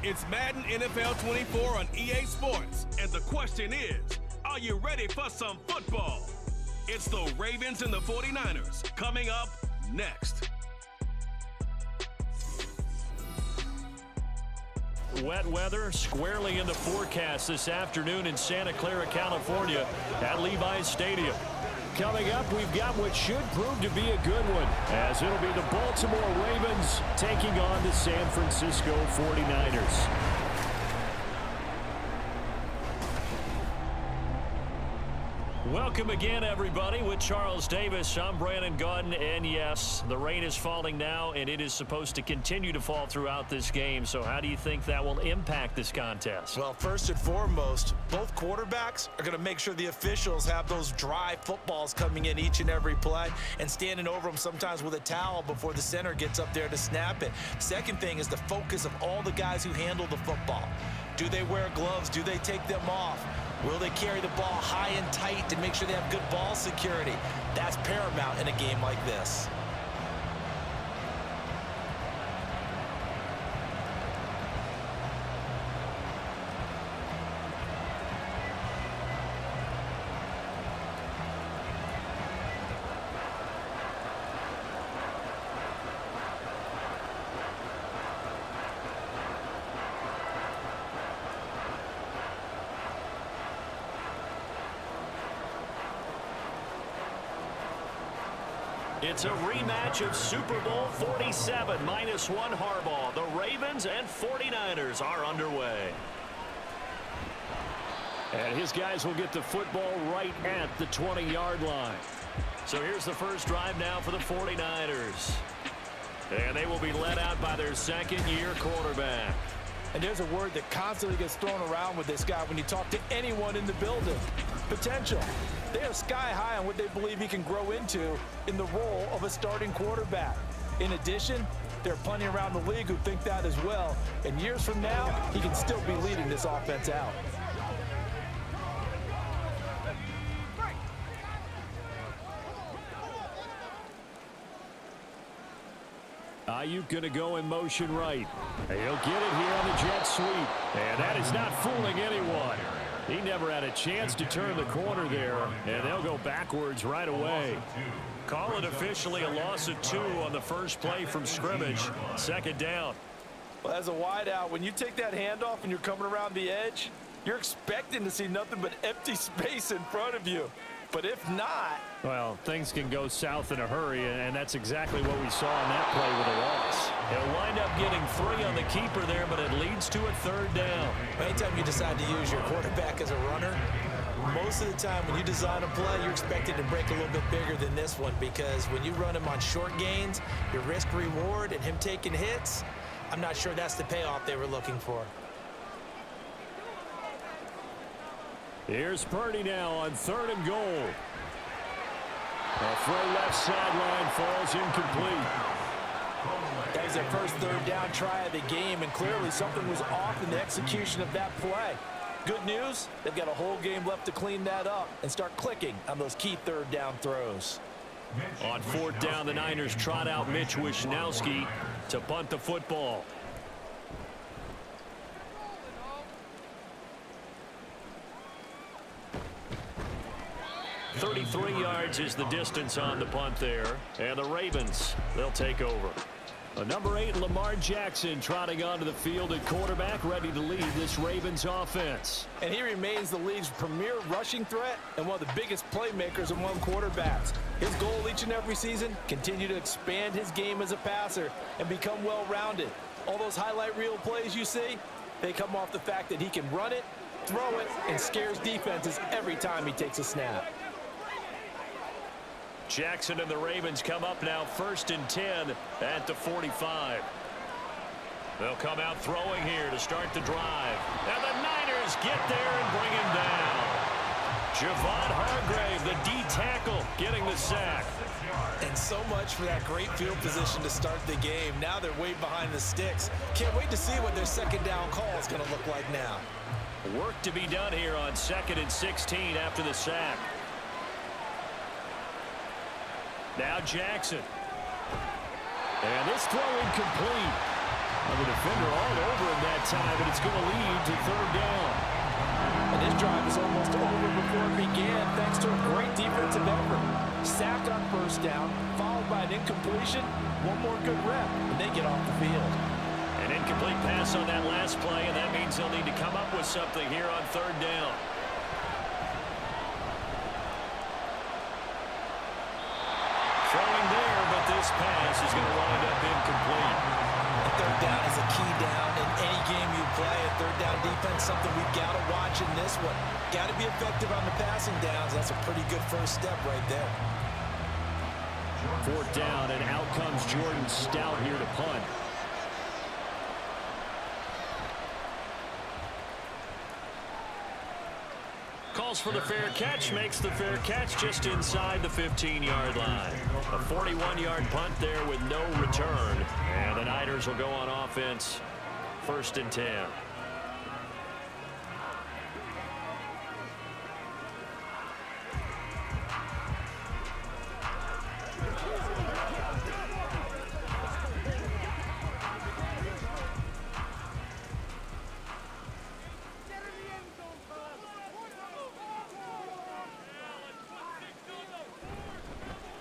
It's Madden NFL 24 on EA Sports. And the question is, are you ready for some football? It's the Ravens and the 49ers coming up next. Wet weather squarely in the forecast this afternoon in Santa Clara, California at Levi's Stadium. Coming up, we've got what should prove to be a good one, as it'll be the Baltimore Ravens taking on the San Francisco 49ers. Welcome again, everybody. With Charles Davis, I'm Brandon Gaudin, and yes, the rain is falling now, and it is supposed to continue to fall throughout this game. So how do you think that will impact this contest? Well, first and foremost, both quarterbacks are going to make sure the officials have those dry footballs coming in each and every play and standing over them sometimes with a towel before the center gets up there to snap it. Second thing is the focus of all the guys who handle the football. Do they wear gloves? Do they take them off? Will they carry the ball high and tight to make sure they have good ball security? That's paramount in a game like this. It's a rematch of Super Bowl 47, -1 Harbaugh. The Ravens and 49ers are underway. And his guys will get the football right at the 20-yard line. So here's the first drive now for the 49ers. And they will be led out by their second-year quarterback. And there's a word that constantly gets thrown around with this guy when you talk to anyone in the building. Potential. They are sky high on what they believe he can grow into in the role of a starting quarterback. In addition, there are plenty around the league who think that as well. And years from now, he can still be leading this offense out. Ayuk going to go in motion right. He'll get it here on the jet sweep. And that is not fooling anyone. He never had a chance to turn the corner there, and they'll go backwards right away. Call it officially a loss of 2 on the first play from scrimmage. Second down. Well, as a wideout, when you take that handoff and you're coming around the edge, you're expecting to see nothing but empty space in front of you. But if not... Well, things can go south in a hurry, and that's exactly what we saw in that play with a loss. He'll wind up getting 3 on the keeper there, but it leads to a third down. Anytime you decide to use your quarterback as a runner, most of the time when you design a play, you're expected to break a little bit bigger than this one, because when you run him on short gains, your risk-reward and him taking hits, I'm not sure that's the payoff they were looking for. Here's Purdy now on 3rd and goal. A throw left sideline falls incomplete. That was their first third down try of the game, and clearly something was off in the execution of that play. Good news, they've got a whole game left to clean that up and start clicking on those key third down throws. On 4th down, the Niners trot out Mitch Wishnowski to punt the football. 33 yards is the distance on the punt there. And the Ravens, they'll take over. Number 8, Lamar Jackson, trotting onto the field at quarterback, ready to lead this Ravens offense. And he remains the league's premier rushing threat and one of the biggest playmakers among quarterbacks. His goal each and every season, continue to expand his game as a passer and become well-rounded. All those highlight reel plays you see, they come off the fact that he can run it, throw it, and scares defenses every time he takes a snap. Jackson and the Ravens come up now 1st and 10 at the 45. They'll come out throwing here to start the drive. And the Niners get there and bring him down. Javon Hargrave, the D tackle, getting the sack. And so much for that great field position to start the game. Now they're way behind the sticks. Can't wait to see what their second down call is going to look like now. Work to be done here on 2nd and 16 after the sack. Now Jackson. And this throw incomplete. Well, the defender all over him that time, but it's going to lead to third down. And this drive is almost over before it began, thanks to a great defensive effort. Sack on first down, followed by an incompletion. One more good rep, and they get off the field. An incomplete pass on that last play, and that means they'll need to come up with something here on third down. Throwing there, but this pass is going to wind up incomplete. Third down is a key down in any game you play. A third down defense, something we've got to watch in this one. Got to be effective on the passing downs. That's a pretty good first step right there. Fourth down, and out comes Jordan Stout here to punt. Calls for the fair catch, makes the fair catch just inside the 15-yard line. A 41-yard punt there with no return. And the Niners will go on offense, 1st and 10.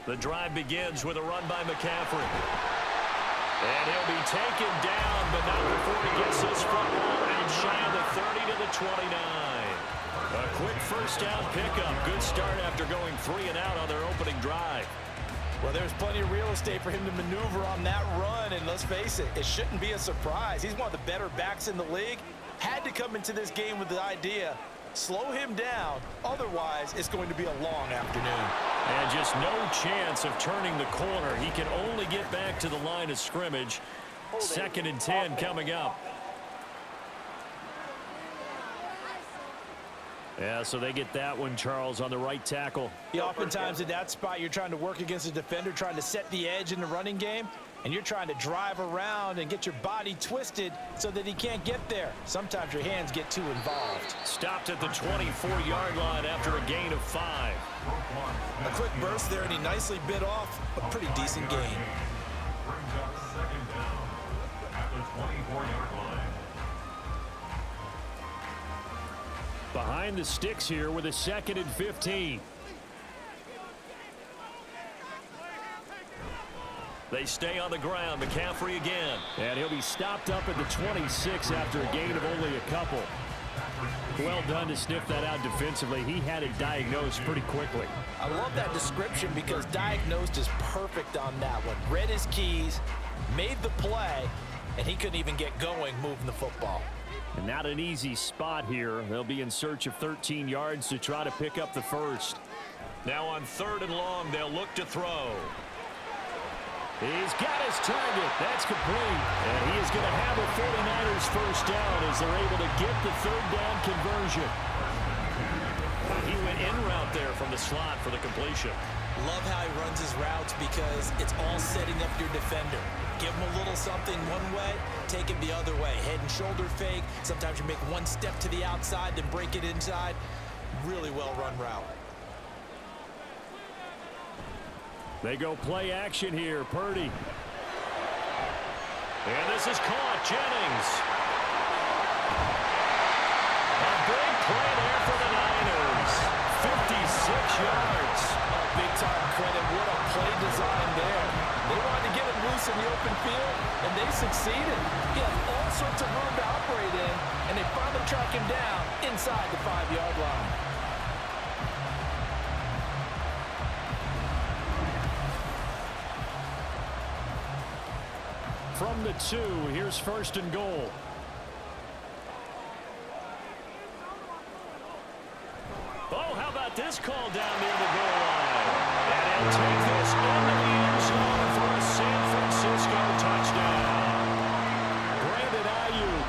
The drive begins with a run by McCaffrey. And he'll be taken down, but not before he gets his football and shy of the 30 to the 29. A quick first down pickup. Good start after going 3 and out on their opening drive. Well, there's plenty of real estate for him to maneuver on that run, and let's face it, it shouldn't be a surprise. He's one of the better backs in the league. Had to come into this game with the idea, slow him down, otherwise it's going to be a long afternoon. And just no chance of turning the corner. He can only get back to the line of scrimmage. 2nd and 10 coming up. Yeah, so they get that one, Charles, on the right tackle. Yeah, oftentimes in that spot, you're trying to work against a defender, trying to set the edge in the running game, and you're trying to drive around and get your body twisted so that he can't get there. Sometimes your hands get too involved. Stopped at the 24-yard line after a gain of 5. A quick burst there, and he nicely bit off a pretty decent gain. Brings up 2nd down at the 24-yard line. Behind the sticks here with a 2nd and 15. They stay on the ground. McCaffrey again. And he'll be stopped up at the 26 after a gain of only a couple. Well done to sniff that out defensively. He had it diagnosed pretty quickly. I love that description because diagnosed is perfect on that one. Read his keys, made the play, and he couldn't even get going moving the football. And not an easy spot here. They'll be in search of 13 yards to try to pick up the first. Now on 3rd and long, they'll look to throw. He's got his target. That's complete. And he is going to have a 49ers first down as they're able to get the 3rd down conversion. He went in route there from the slot for the completion. Love how he runs his routes because it's all setting up your defender. Give him a little something one way, take him the other way. Head and shoulder fake. Sometimes you make one step to the outside, then break it inside. Really well run route. They go play action here. Purdy. And this is caught. Jennings. A big play there for the Niners. 56 yards. Big time credit. What a play design there. They wanted to get him loose in the open field, and they succeeded. He had all sorts of room to operate in, and they finally track him down inside the 5-yard line. From the 2, here's 1st and goal. Oh, how about this call down near the goal line? And he'll take this into the end zone for a San Francisco touchdown. Brandon Ayuk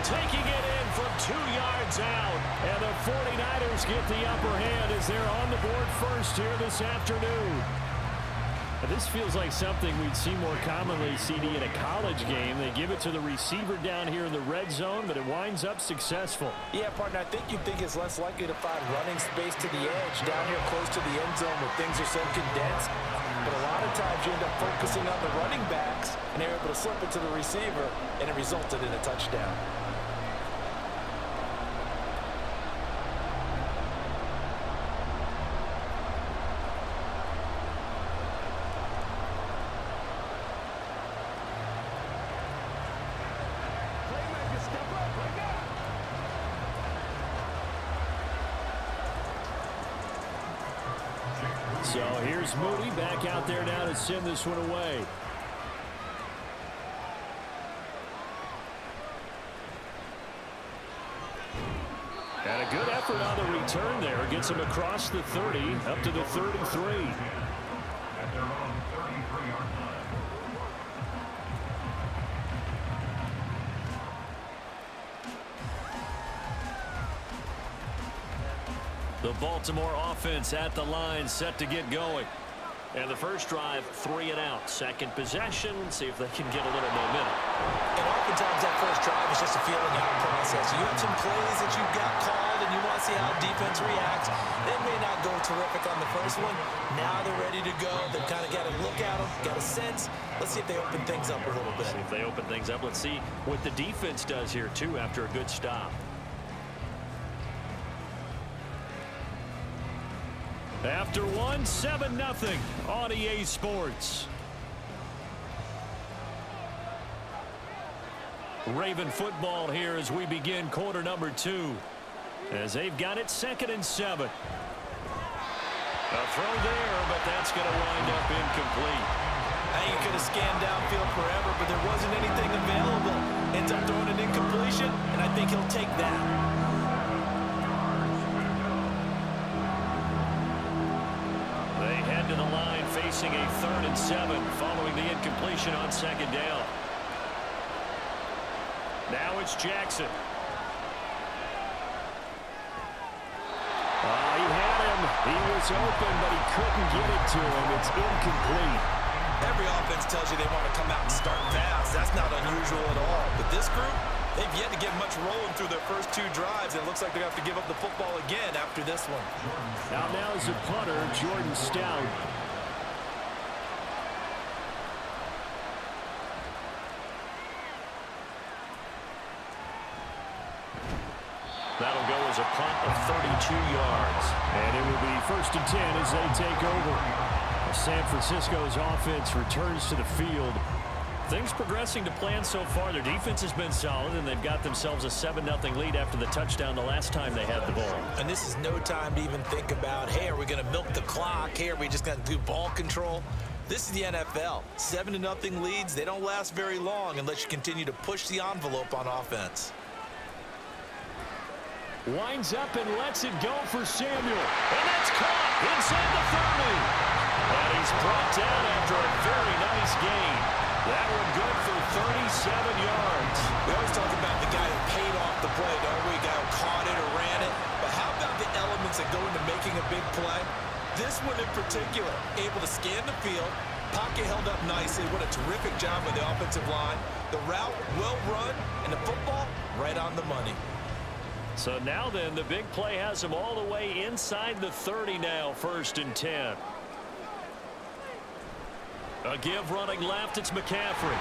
taking it in from 2 yards out. And the 49ers get the upper hand as they're on the board first here this afternoon. This feels like something we'd see more commonly, CD, in a college game. They give it to the receiver down here in the red zone, but it winds up successful. Yeah, partner, I think you think it's less likely to find running space to the edge down here close to the end zone where things are so condensed. But a lot of times you end up focusing on the running backs and they were able to slip it to the receiver, and it resulted in a touchdown. So here's Moody back out there now to send this one away. And a good effort on the return there. Gets him across the 30, up to the 33. At their own 33-yard line. The Baltimore offense at the line, set to get going. And the first drive, 3 and out. Second possession, see if they can get a little momentum. And oftentimes that first drive is just a feeling out process. You have some plays that you've got called and you want to see how defense reacts. They may not go terrific on the first one. Now they're ready to go. They've kind of got to look at them, got a sense. Let's see if they open things up a little bit. See if they open things up. Let's see what the defense does here, too, after a good stop. After one, 7-0 on EA Sports. Raven football here as we begin quarter number 2. As they've got it 2nd and 7. A throw there, but that's going to wind up incomplete. Now you could have scanned downfield forever, but there wasn't anything available. Ends up throwing an incompletion, and I think he'll take that. To the line facing a 3rd and 7 following the incompletion on 2nd down. Now it's Jackson. He had him. He was open, but he couldn't get it to him. It's incomplete. Every offense tells you they want to come out and start fast. That's not unusual at all. But this group, they've yet to get much rolling through their first 2 drives. It looks like they're going to have to give up the football again after this one. Now is the punter, Jordan Stout. That'll go as a punt of 32 yards. And it will be 1st and 10 as they take over. San Francisco's offense returns to the field. Things progressing to plan so far. Their defense has been solid, and they've got themselves a 7-0 lead after the touchdown the last time they had the ball. And this is no time to even think about, hey, are we going to milk the clock? Hey, are we just going to do ball control? This is the NFL. 7-0 leads, they don't last very long unless you continue to push the envelope on offense. Winds up and lets it go for Samuel. And that's caught inside the 30. And he's brought down after a very nice gain. That one good for 37 yards. We always talk about the guy who paid off the play, don't we? The guy who caught it or ran it. But how about the elements that go into making a big play? This one in particular, able to scan the field, pocket held up nicely. What a terrific job by the offensive line. The route well run, and the football right on the money. So now then, the big play has him all the way inside the 30 now, 1st and 10. A give running left, it's McCaffrey.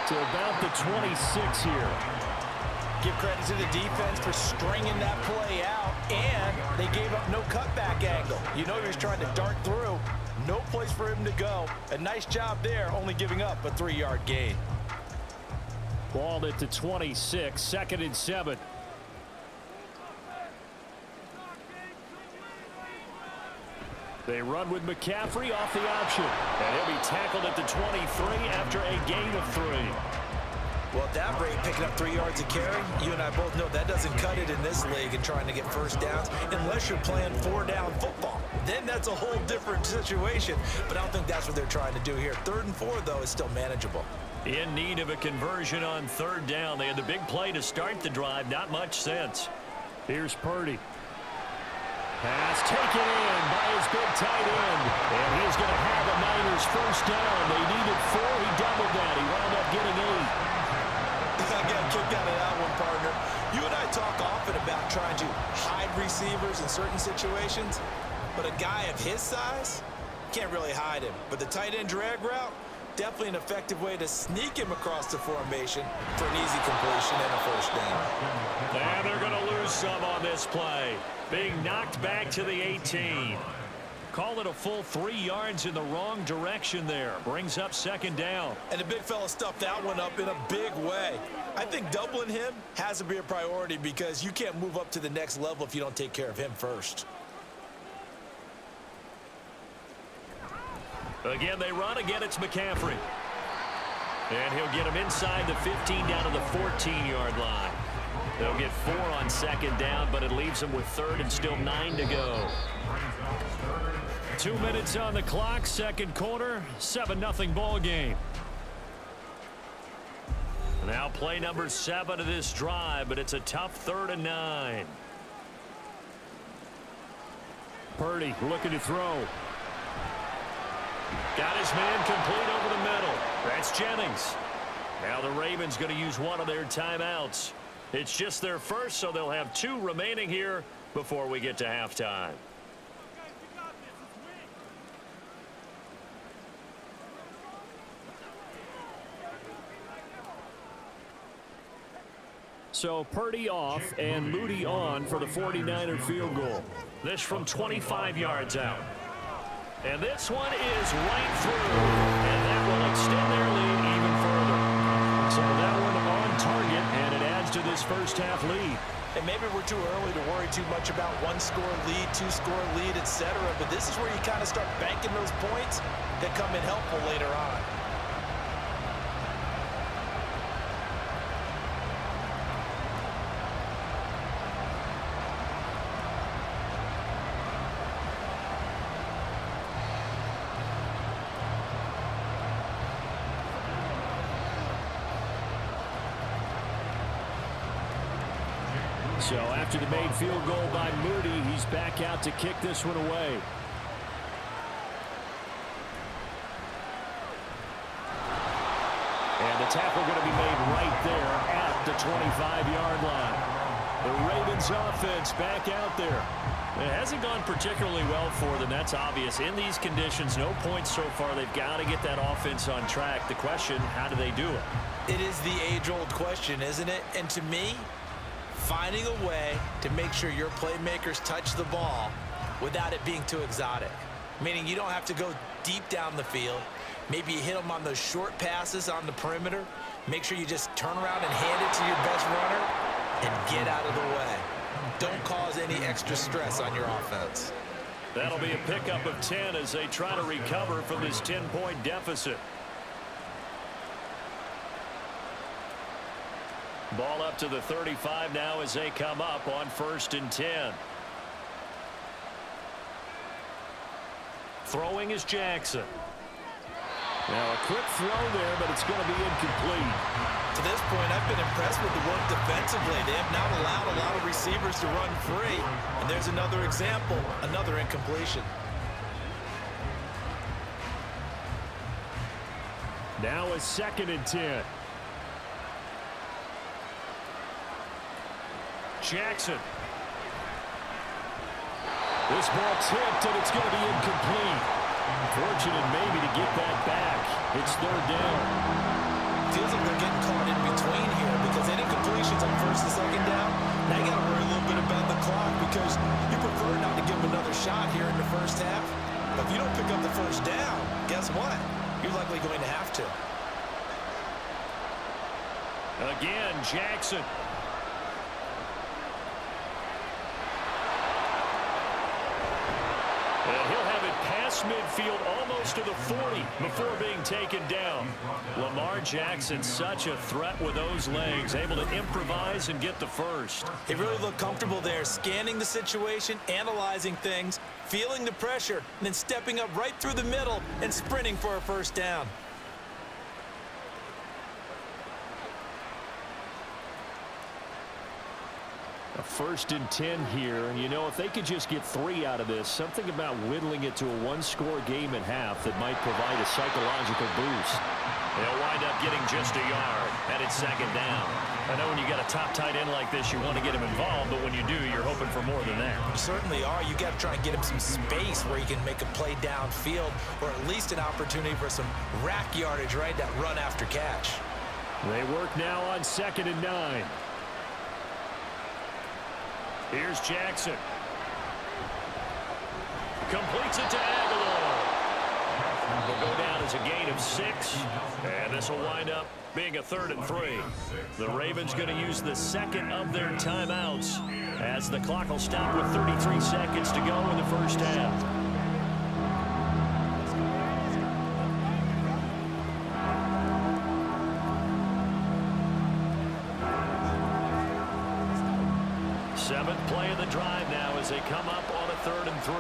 To about the 26 here. Give credit to the defense for stringing that play out, and they gave up no cutback angle. You know he was trying to dart through. No place for him to go. A nice job there, only giving up a 3-yard gain. Ball at the 26, 2nd and 7. They run with McCaffrey off the option. And he'll be tackled at the 23 after a gain of 3. Well, at that rate, picking up 3 yards a carry, you and I both know that doesn't cut it in this league and trying to get first downs unless you're playing 4-down football. Then that's a whole different situation. But I don't think that's what they're trying to do here. 3rd and 4, though, is still manageable. In need of a conversion on 3rd down. They had the big play to start the drive. Not much sense. Here's Purdy. Pass taken in by his big tight end. And he's going to have a Niners first down. They needed 4. He doubled that. He wound up getting 8. I got a kick out of that one, partner. You and I talk often about trying to hide receivers in certain situations. But a guy of his size, can't really hide him. But the tight end drag route, definitely an effective way to sneak him across the formation for an easy completion and a first down. And they're going to lose some on this play. Being knocked back to the 18. Call it a full 3 yards in the wrong direction there. Brings up second down. And the big fella stuffed that one up in a big way. I think doubling him has to be a priority because you can't move up to the next level if you don't take care of him first. Again, they run. Again, it's McCaffrey. And he'll get him inside the 15 down to the 14-yard line. They'll get 4 on second down, but it leaves them with third and still 9 to go. 2 minutes on the clock, second quarter, 7-0 ball game. Now play number 7 of this drive, but it's a tough 3rd and 9. Purdy looking to throw. Got his man complete over the middle. That's Jennings. Now the Ravens going to use one of their timeouts. It's just their first, so they'll have 2 remaining here before we get to halftime. So Purdy off and Moody on for the 49er field goal. This from 25 yards out. And this one is right through. And that will extend their lead even further. So that one on target, and it adds to this first half lead. And maybe we're too early to worry too much about 1-score lead, 2-score lead, etc. But this is where you kind of start banking those points that come in helpful later on. So after the made field goal by Moody, he's back out to kick this one away. And the tackle going to be made right there at the 25-yard line. The Ravens offense back out there. It hasn't gone particularly well for them. That's obvious. In these conditions, no points so far. They've got to get that offense on track. The question, how do they do it? It is the age-old question, isn't it? And to me, finding a way to make sure your playmakers touch the ball without it being too exotic. Meaning you don't have to go deep down the field. Maybe you hit them on those short passes on the perimeter. Make sure you just turn around and hand it to your best runner and get out of the way. Don't cause any extra stress on your offense. That'll be a pickup of 10 as they try to recover from this 10-point deficit. Ball up to the 35 now as they come up on 1st and 10. Throwing is Jackson. Now a quick throw there, but it's going to be incomplete. To this point, I've been impressed with the work defensively. They have not allowed a lot of receivers to run free. And there's another example, another incompletion. Now a 2nd and 10. Jackson. This ball tipped, and it's going to be incomplete. Fortunate maybe to get that back. It's 3rd down. Feels like they're getting caught in between here because any completions on 1st and 2nd down, now you got to worry a little bit about the clock because you prefer not to give them another shot here in the first half. But if you don't pick up the 1st down, guess what? You're likely going to have to. Again, Jackson. And he'll have it past midfield almost to the 40 before being taken down. Lamar Jackson, such a threat with those legs, able to improvise and get the first. He really looked comfortable there, scanning the situation, analyzing things, feeling the pressure, and then stepping up right through the middle and sprinting for a 1st down. A 1st and 10 here, and if they could just get 3 out of this, something about whittling it to a one-score game at half that might provide a psychological boost. They'll wind up getting just a yard, and it's 2nd down. I know when you got a top tight end like this, you want to get him involved, but when you do, you're hoping for more than that. You certainly are. You got to try and get him some space where he can make a play downfield, or at least an opportunity for some rack yardage, right? That run after catch. They work now on 2nd and 9. Here's Jackson. Completes it to Aguilar. Will go down as a gain of 6, and this will wind up being a 3rd and 3. The Ravens going to use the 2nd of their timeouts as the clock will stop with 33 seconds to go in the first half. Seventh play of the drive now as they come up on a 3rd and 3.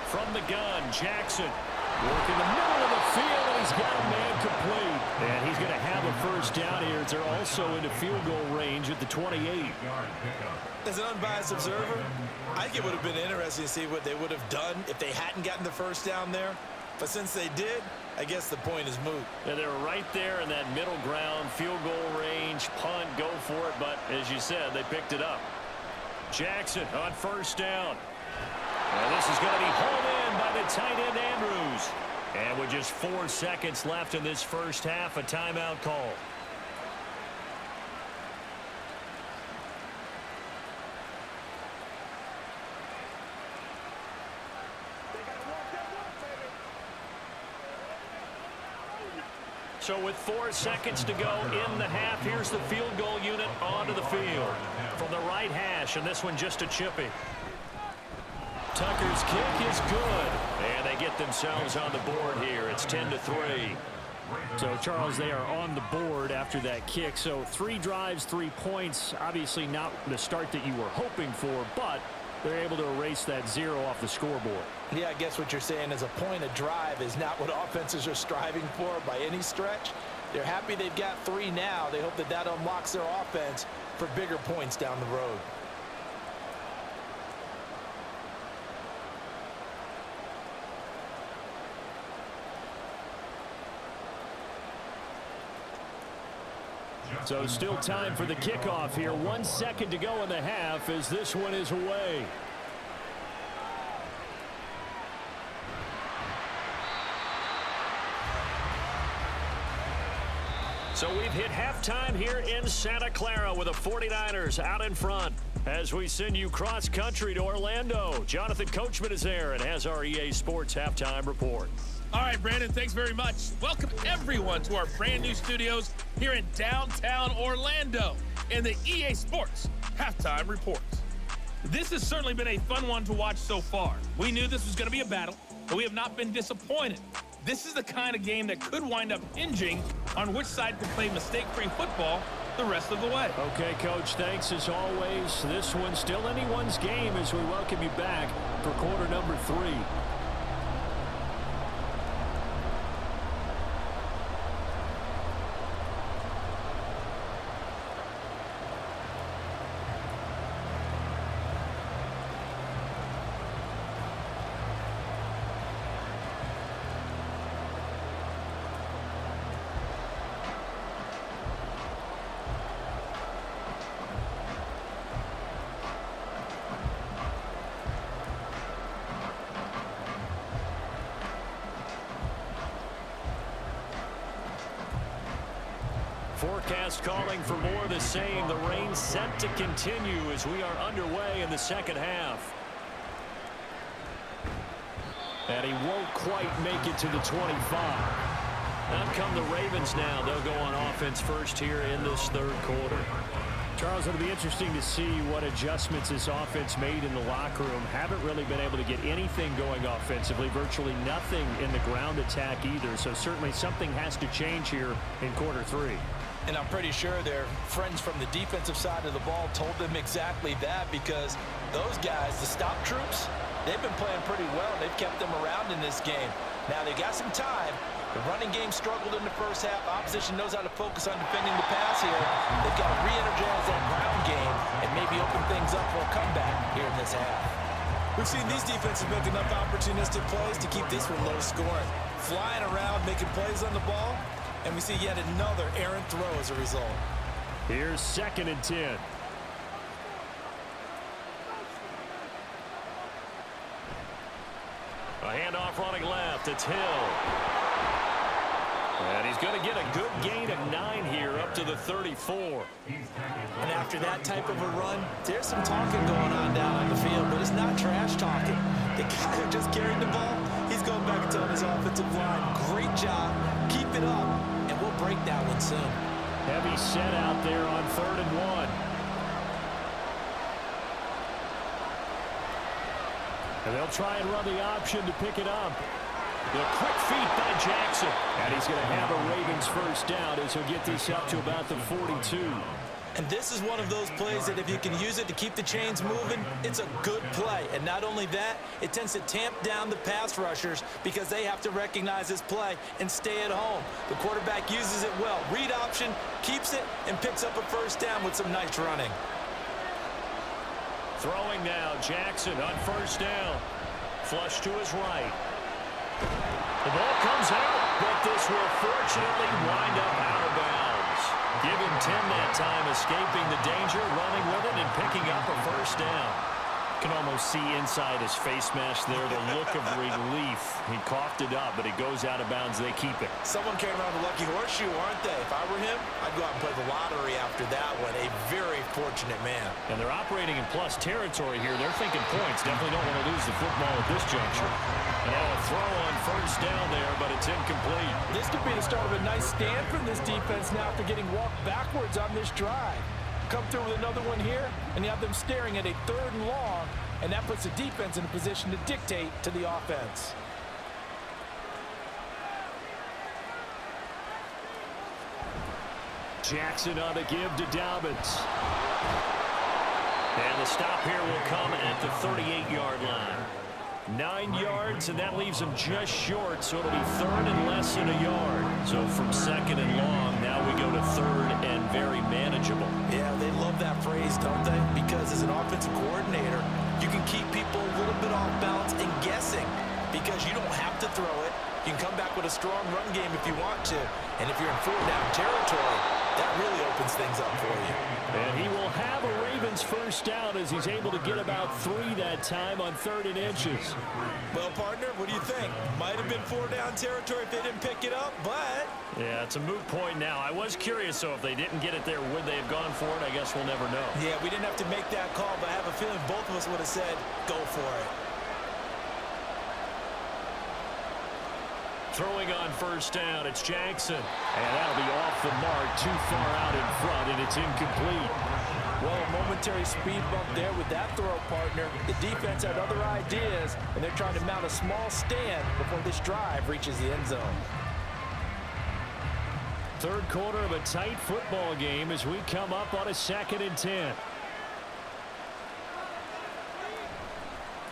From the gun, Jackson. Working the middle of the field, and he's got a man complete. And he's going to have a 1st down here as they're also into field goal range at the 28. As an unbiased observer, I think it would have been interesting to see what they would have done if they hadn't gotten the 1st down there. But since they did, I guess the point is moot. Yeah, they're right there in that middle ground, field goal range, punt, go for it. But as you said, they picked it up. Jackson on 1st down. And this is going to be hauled in by the tight end Andrews. And with just 4 seconds left in this first half, a timeout call. So with 4 seconds to go in the half, here's the field goal unit onto the field. From the right hash, and this one just a chippy. Tucker's kick is good, and they get themselves on the board here. It's 10-3. So, Charles, they are on the board after that kick. So 3 drives, 3 points. Obviously not the start that you were hoping for, but they're able to erase that 0 off the scoreboard. Yeah, I guess what you're saying is a point of drive is not what offenses are striving for by any stretch. They're happy they've got 3 now. They hope that that unlocks their offense for bigger points down the road. So still time for the kickoff here. 1 second to go in the half as this one is away. So we've hit halftime here in Santa Clara with the 49ers out in front. As we send you cross-country to Orlando, Jonathan Coachman is there and has our EA Sports halftime report. All right, Brandon, thanks very much. Welcome, everyone, to our brand-new studios here in downtown Orlando in the EA Sports Halftime Report. This has certainly been a fun one to watch so far. We knew this was going to be a battle, but we have not been disappointed. This is the kind of game that could wind up hinging on which side can play mistake-free football the rest of the way. Okay, Coach, thanks as always. This one's still anyone's game as we welcome you back for quarter number 3. Forecast calling for more of the same. The rain set to continue as we are underway in the second half. And he won't quite make it to the 25. Out come the Ravens now. They'll go on offense first here in this third quarter. Charles, it'll be interesting to see what adjustments this offense made in the locker room. Haven't really been able to get anything going offensively. Virtually nothing in the ground attack either. So certainly something has to change here in quarter 3. And I'm pretty sure their friends from the defensive side of the ball told them exactly that, because those guys, the stop troops, they've been playing pretty well. They've kept them around in this game. Now they got some time. The running game struggled in the first half. Opposition knows how to focus on defending the pass here. They've got to re-energize that ground game and maybe open things up for a comeback here in this half. We've seen these defenses make enough opportunistic plays to keep this one low scoring. Flying around, making plays on the ball, and we see yet another errant throw as a result. Here's 2nd and 10. A handoff running left. It's Hill. And he's going to get a good gain of 9 here up to the 34. And after that type of a run, there's some talking going on down on the field, but it's not trash talking. The guy who just carried the ball, he's going back and telling his offensive line, great job, keep it up, and we'll break that one soon. Heavy set out there on 3rd and 1. And they'll try and run the option to pick it up. The quick feet by Jackson. And he's going to have a Ravens first down as he'll get this up to about the 42. And this is one of those plays that if you can use it to keep the chains moving, it's a good play. And not only that, it tends to tamp down the pass rushers because they have to recognize this play and stay at home. The quarterback uses it well. Read option, keeps it, and picks up a first down with some nice running. Throwing now, Jackson on first down. Flush to his right. The ball comes out, but this will fortunately wind up out of bounds. Give him 10 that time, escaping the danger, running with it, and picking up a first down. Can almost see inside his face mask there the look of relief. He coughed it up, but it goes out of bounds. They keep it. Someone came around the lucky horseshoe, aren't they? If I were him, I'd go out and play the lottery after that one. A very fortunate man. And they're operating in plus territory here. They're thinking points. Definitely don't want to lose the football at this juncture. And a throw on first down there, but it's incomplete. This could be the start of a nice stand from this defense now after getting walked backwards on this drive. Come through with another one here, and you have them staring at a 3rd and long, and that puts the defense in a position to dictate to the offense. Jackson on the give to Dobbins. And the stop here will come at the 38-yard line. 9 yards, and that leaves him just short, so it'll be 3rd and less than a yard. So from 2nd and long, now we go to 3rd and very manageable. Yeah, they love that phrase, don't they? Because as an offensive coordinator, you can keep people a little bit off balance and guessing because you don't have to throw it. You can come back with a strong run game if you want to. And if you're in 4th-down territory, that really opens things up for you. And he will have a Ravens first down as he's able to get about 3 that time on 3rd and inches. Well, partner, what do you think? Might have been 4-down territory if they didn't pick it up, but... Yeah, it's a moot point now. I was curious, so if they didn't get it there, would they have gone for it? I guess we'll never know. Yeah, we didn't have to make that call, but I have a feeling both of us would have said, go for it. Throwing on first down, it's Jackson. And that'll be off the mark, too far out in front, and it's incomplete. Well, a momentary speed bump there with that throw, partner. The defense had other ideas, and they're trying to mount a small stand before this drive reaches the end zone. 3rd quarter of a tight football game as we come up on a 2nd and 10.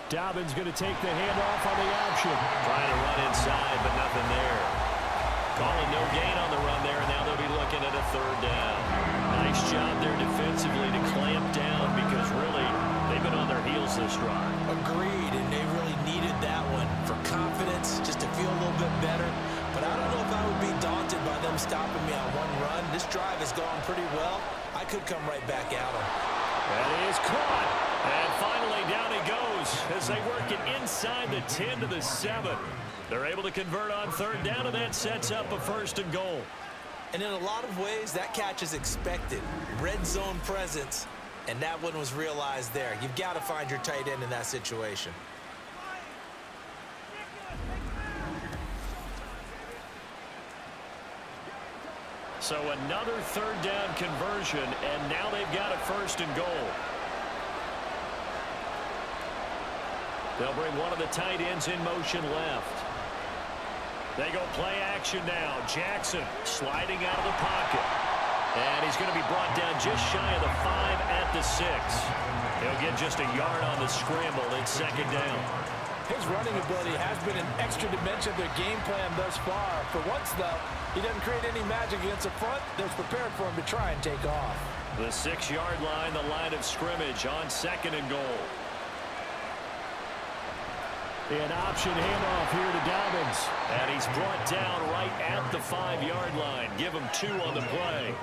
Dobbins going to take the handoff on the option. Trying to run inside, but nothing there. Calling no gain on the run there, and now they'll be looking at a 3rd down. Nice job there defensively to clamp down because really they've been on their heels this drive. Agreed, and they really needed that one for confidence, just to feel a little bit better. But I don't know if I would be daunted by them stopping me on one run. This drive has gone pretty well. I could come right back at them. That is caught. And finally down he goes as they work it inside the 10 to the 7. They're able to convert on 3rd down, and that sets up a 1st and goal. And in a lot of ways, that catch is expected. Red zone presence, and that one was realized there. You've got to find your tight end in that situation. So another 3rd down conversion, and now they've got a 1st and goal. They'll bring one of the tight ends in motion left. They go play action now. Jackson sliding out of the pocket. And he's going to be brought down just shy of the 5 at the 6. He'll get just a yard on the scramble. It's 2nd down. His running ability has been an extra dimension of their game plan thus far. For once, though, he doesn't create any magic against the front. They're prepared for him to try and take off. The 6-yard line, the line of scrimmage on 2nd and goal. An option handoff here to Dobbins. And he's brought down right at the 5-yard line. Give him 2 on the play.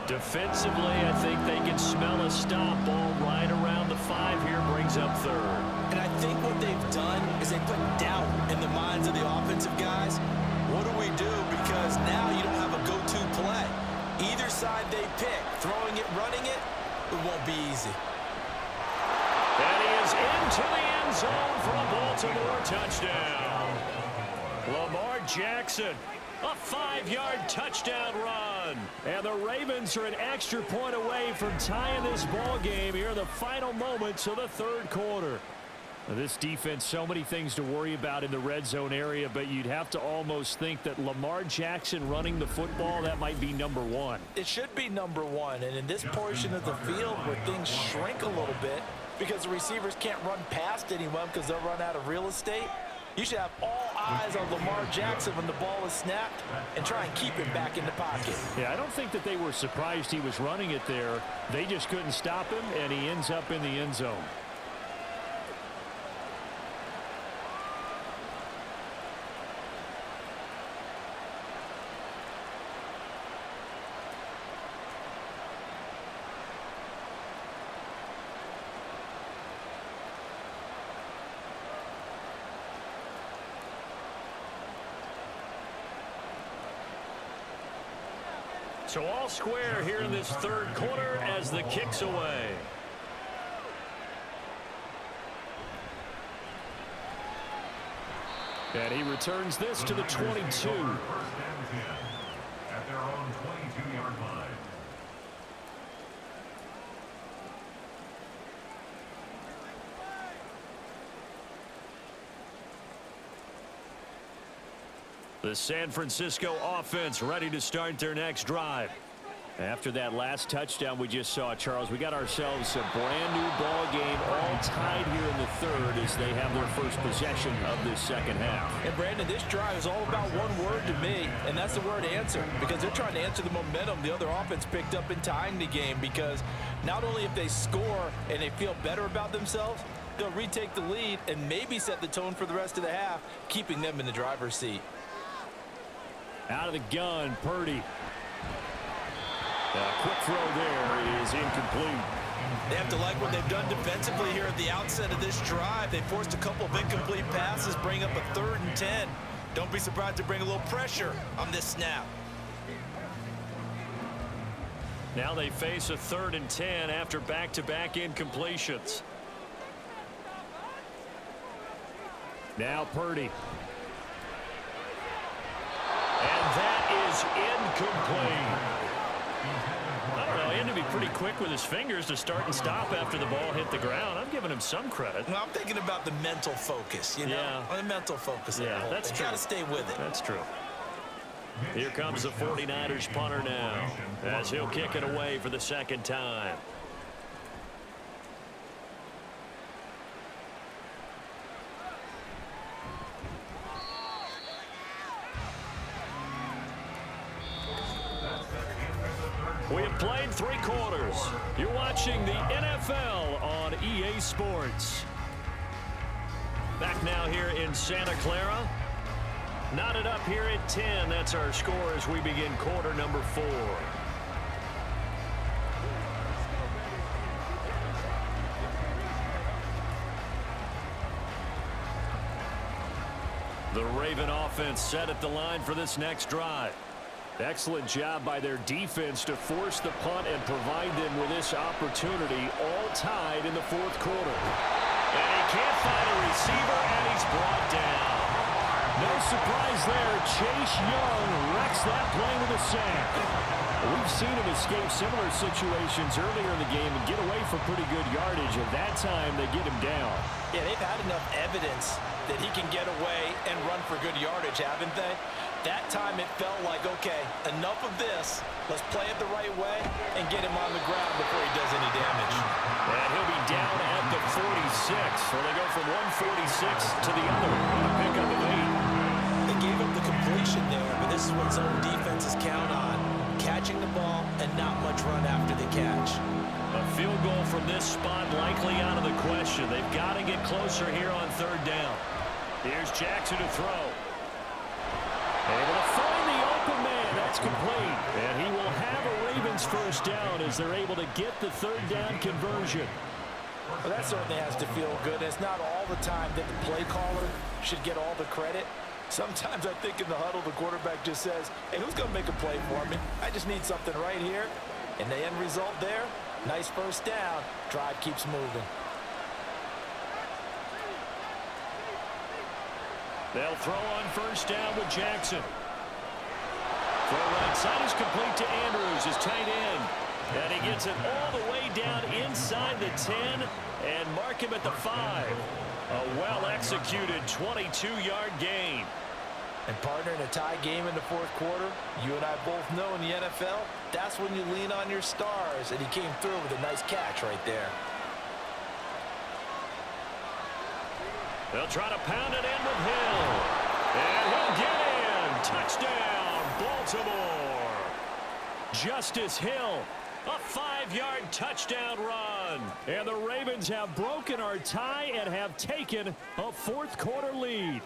Defensively, I think they can smell a stop. Ball right around the 5 here, brings up 3rd. And I think what they've done is they put doubt in the minds of the offensive guys. What do we do? Because now you don't have a go-to play. Either side they pick, throwing it, running it, it won't be easy. And he is into the end zone for a Baltimore touchdown. Lamar Jackson, a 5-yard touchdown run. And the Ravens are an extra point away from tying this ball game here in the final moments of the 3rd quarter. This defense, so many things to worry about in the red zone area, but you'd have to almost think that Lamar Jackson running the football, that might be number 1. It should be number 1, and in this portion of the field where things shrink a little bit because the receivers can't run past anyone because they'll run out of real estate, you should have all eyes on Lamar Jackson when the ball is snapped and try and keep him back in the pocket. Yeah, I don't think that they were surprised he was running it there. They just couldn't stop him, and he ends up in the end zone. So all square here in this 3rd quarter as the kick's away. And he returns this to the 22. First and 10 at their own 22-yard line. The San Francisco offense ready to start their next drive. After that last touchdown we just saw, Charles, we got ourselves a brand new ball game, all tied here in the 3rd as they have their first possession of this 2nd half. And Brandon, this drive is all about one word to me, and that's the word answer, because they're trying to answer the momentum the other offense picked up in tying the game, because not only if they score and they feel better about themselves, they'll retake the lead and maybe set the tone for the rest of the half, keeping them in the driver's seat. Out of the gun, Purdy. A quick throw there is incomplete. They have to like what they've done defensively here at the outset of this drive. They forced a couple of incomplete passes, bring up a 3rd and 10. Don't be surprised to bring a little pressure on this snap. Now they face a 3rd and 10 after back-to-back incompletions. Now Purdy. And that is incomplete. I don't know, he had to be pretty quick with his fingers to start and stop after the ball hit the ground. I'm giving him some credit. Well, I'm thinking about the mental focus, you know? Yeah. The mental focus. Yeah, that's true. Got to stay with it. That's true. Here comes the 49ers punter now as he'll kick it away for the 2nd time. We have played 3 quarters. You're watching the NFL on EA Sports. Back now here in Santa Clara. Knotted up here at 10. That's our score as we begin quarter number 4. The Raven offense set at the line for this next drive. Excellent job by their defense to force the punt and provide them with this opportunity, all tied in the 4th quarter. And he can't find a receiver, and he's brought down. No surprise there. Chase Young wrecks that play with a sack. We've seen him escape similar situations earlier in the game and get away for pretty good yardage. At that time, they get him down. Yeah, they've had enough evidence that he can get away and run for good yardage, haven't they? That time it felt like, okay, enough of this. Let's play it the right way and get him on the ground before he does any damage. And he'll be down at the 46. So they go from 146 to the other on a pickup of 8. They gave up the completion there, but this is what zone defenses count on. Catching the ball and not much run after the catch. A field goal from this spot likely out of the question. They've got to get closer here on 3rd down. Here's Jackson to throw. Able to find the open man. That's complete. And he will have a Ravens first down as they're able to get the 3rd down conversion. Well, that certainly has to feel good. It's not all the time that the play caller should get all the credit. Sometimes I think in the huddle, the quarterback just says, hey, who's going to make a play for me? I just need something right here. And the end result there, nice first down. Drive keeps moving. They'll throw on first down with Jackson. Throw right side is complete to Andrews, his tight end. And he gets it all the way down inside the 10 and mark him at the 5. A well-executed 22-yard gain. And partner, in a tie game in the 4th quarter, you and I both know in the NFL, that's when you lean on your stars. And he came through with a nice catch right there. They'll try to pound it in with Hill. And he'll get in. Touchdown, Baltimore. Justice Hill. A 5-yard touchdown run. And the Ravens have broken our tie and have taken a 4th quarter lead.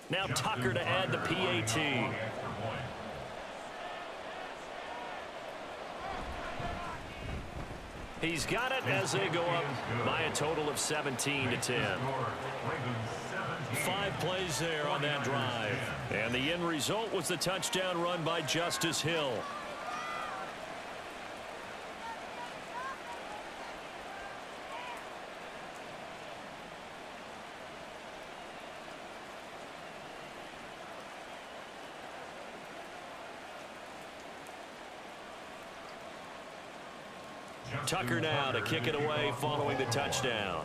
Now Tucker to add the PAT. He's got it as they go up by a total of 17-10. 5 plays there on that drive. And the end result was the touchdown run by Justice Hill. Tucker now to kick it away following the touchdown.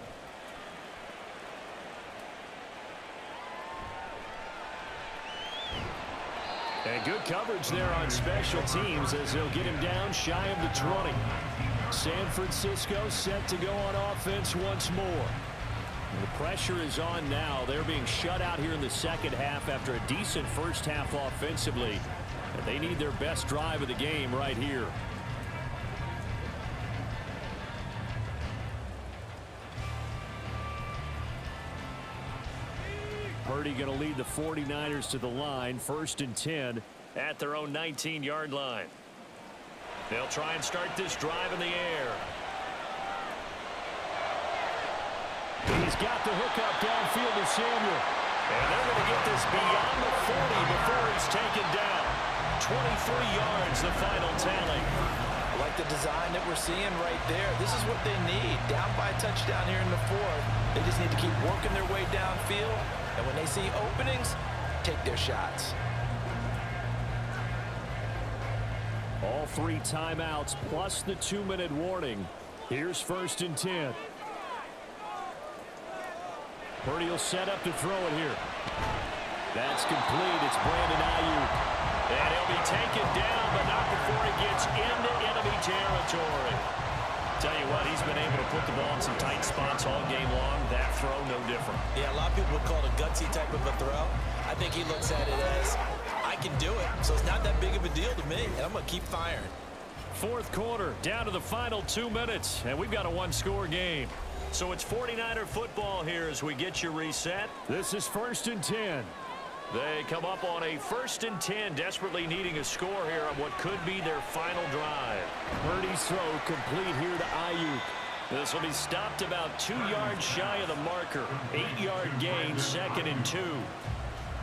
And good coverage there on special teams as they'll get him down shy of the 20. San Francisco set to go on offense once more. The pressure is on now. They're being shut out here in the 2nd half after a decent first half offensively. And they need their best drive of the game right here. Purdy going to lead the 49ers to the line, 1st and 10 at their own 19-yard line. They'll try and start this drive in the air. He's got the hookup downfield to Samuel. And they're going to get this beyond the 40 before he's taken down. 23 yards, the final tally. I like the design that we're seeing right there. This is what they need. Down by a touchdown here in the 4th. They just need to keep working their way downfield. And when they see openings, take their shots. All 3 timeouts plus the 2-minute warning. Here's 1st and 10. Purdy will set up to throw it here. That's complete. It's Brandon Ayuk. And he'll be taken down, but not before he gets into enemy territory. Tell you what, he's been able to put the ball in some tight spots all game long. That throw, no different. Yeah, a lot of people would call it a gutsy type of a throw. I think he looks at it as, I can do it, so it's not that big of a deal to me, and I'm going to keep firing. 4th quarter, down to the final 2 minutes, and we've got a 1-score game. So it's 49er football here as we get you reset. This is 1st and 10. They come up on a 1st and 10, desperately needing a score here on what could be their final drive. Purdy's throw complete here to Ayuk. This will be stopped about 2 yards shy of the marker. 8-yard gain, 2nd and 2.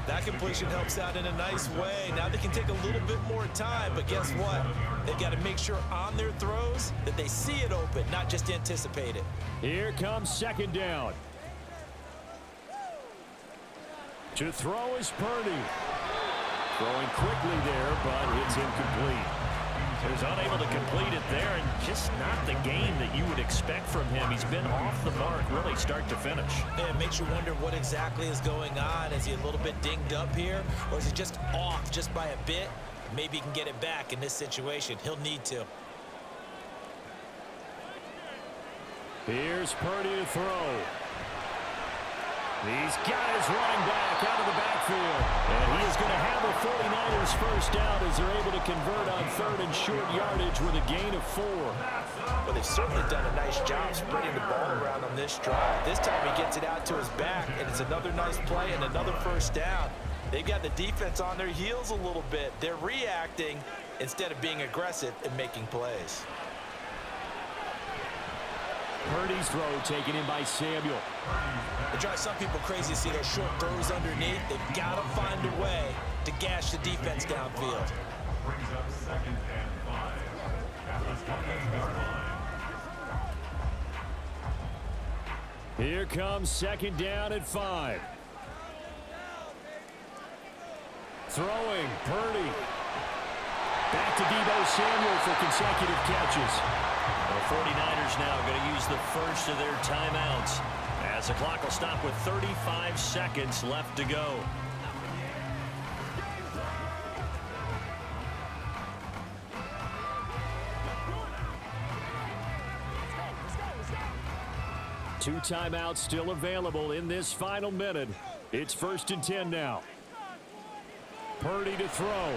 That completion helps out in a nice way. Now they can take a little bit more time, but guess what? They got to make sure on their throws that they see it open, not just anticipate it. Here comes 2nd down. To throw is Purdy. Throwing quickly there, but it's incomplete. He was unable to complete it there, and just not the game that you would expect from him. He's been off the mark really start to finish. Yeah, it makes you wonder what exactly is going on. Is he a little bit dinged up here, or is he just off just by a bit? Maybe he can get it back in this situation. He'll need to. Here's Purdy to throw. He's got his running back out of the backfield. And he is going to have the 49ers first down as they're able to convert on 3rd and short yardage with a gain of 4. Well, they've certainly done a nice job spreading the ball around on this drive. This time he gets it out to his back, and it's another nice play and another first down. They've got the defense on their heels a little bit. They're reacting instead of being aggressive and making plays. Purdy's throw taken in by Samuel. It drives some people crazy to see those short throws underneath. They've got to find a way to gash the defense downfield. Brings up 2nd and 5 at the 20-yard line. Here comes 2nd down at 5. Throwing, Purdy. Back to Deebo Samuel for consecutive catches. The 49ers now going to use the first of their timeouts as the clock will stop with 35 seconds left to go. Two timeouts still available in this final minute. It's 1st and 10 now. Purdy to throw.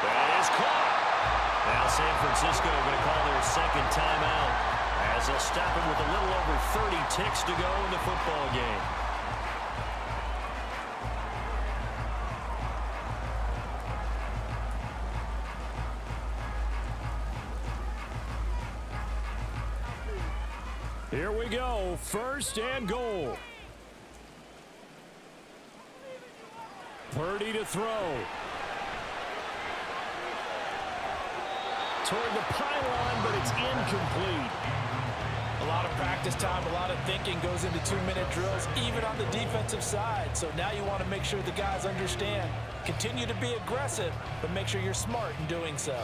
That is caught. Now San Francisco going to call their 2nd timeout as they'll stop him with a little over 30 ticks to go in the football game. Here we go. 1st and goal. Purdy to throw. Toward the pylon, but it's incomplete. A lot of practice time, a lot of thinking goes into 2-minute drills, even on the defensive side. So now you want to make sure the guys understand. Continue to be aggressive, but make sure you're smart in doing so.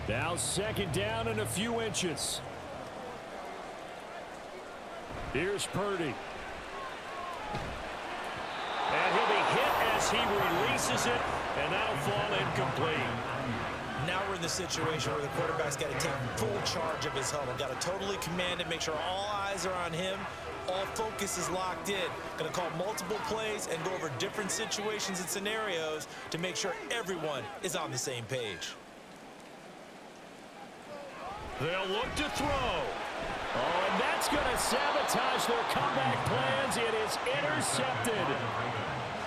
Now 2nd down and a few inches. Here's Purdy. And he'll be hit as he releases it, and that'll fall incomplete. Now we're in the situation where the quarterback's got to take full charge of his huddle. Got to totally command it, make sure all eyes are on him. All focus is locked in. Going to call multiple plays and go over different situations and scenarios to make sure everyone is on the same page. They'll look to throw. Oh, and that's going to sabotage their comeback plans. It is intercepted.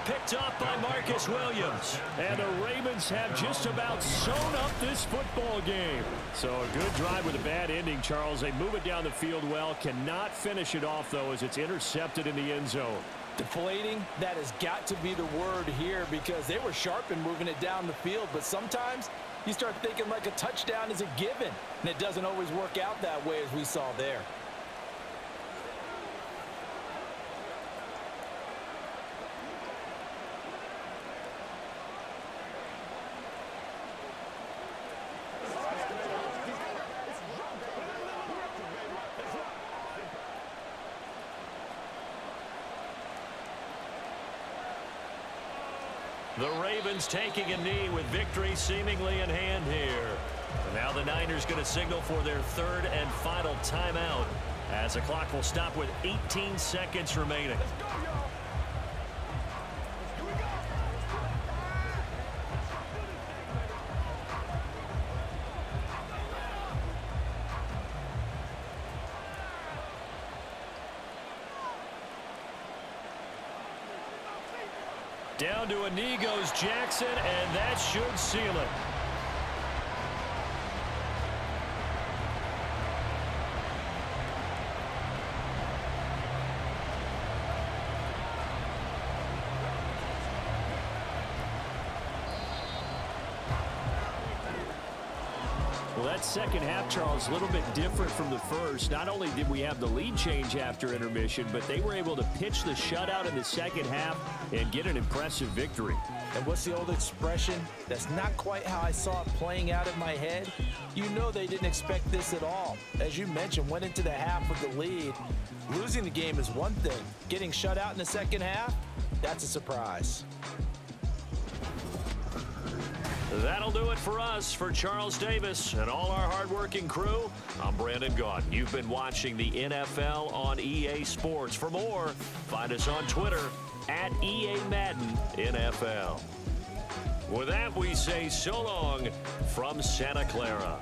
Picked up by Marcus Williams. And the Ravens have just about sewn up this football game. So a good drive with a bad ending, Charles. They move it down the field well. Cannot finish it off, though, as it's intercepted in the end zone. Deflating, that has got to be the word here because they were sharp in moving it down the field. But sometimes you start thinking like a touchdown is a given. And it doesn't always work out that way as we saw there. The Ravens taking a knee with victory seemingly in hand here. And now the Niners going to signal for their 3rd and final timeout as the clock will stop with 18 seconds remaining. Down to a knee goes Jackson, and that should seal it. Well, that second half, Charles, a little bit different from the first. Not only did we have the lead change after intermission, but they were able to pitch the shutout in the second half and get an impressive victory. And what's the old expression? That's not quite how I saw it playing out in my head. You know they didn't expect this at all. As you mentioned, went into the half with the lead. Losing the game is one thing. Getting shut out in the second half, that's a surprise. That'll do it for us. For Charles Davis and all our hardworking crew, I'm Brandon Gaudin. You've been watching the NFL on EA Sports. For more, find us on Twitter at EA Madden NFL. With that, we say so long from Santa Clara.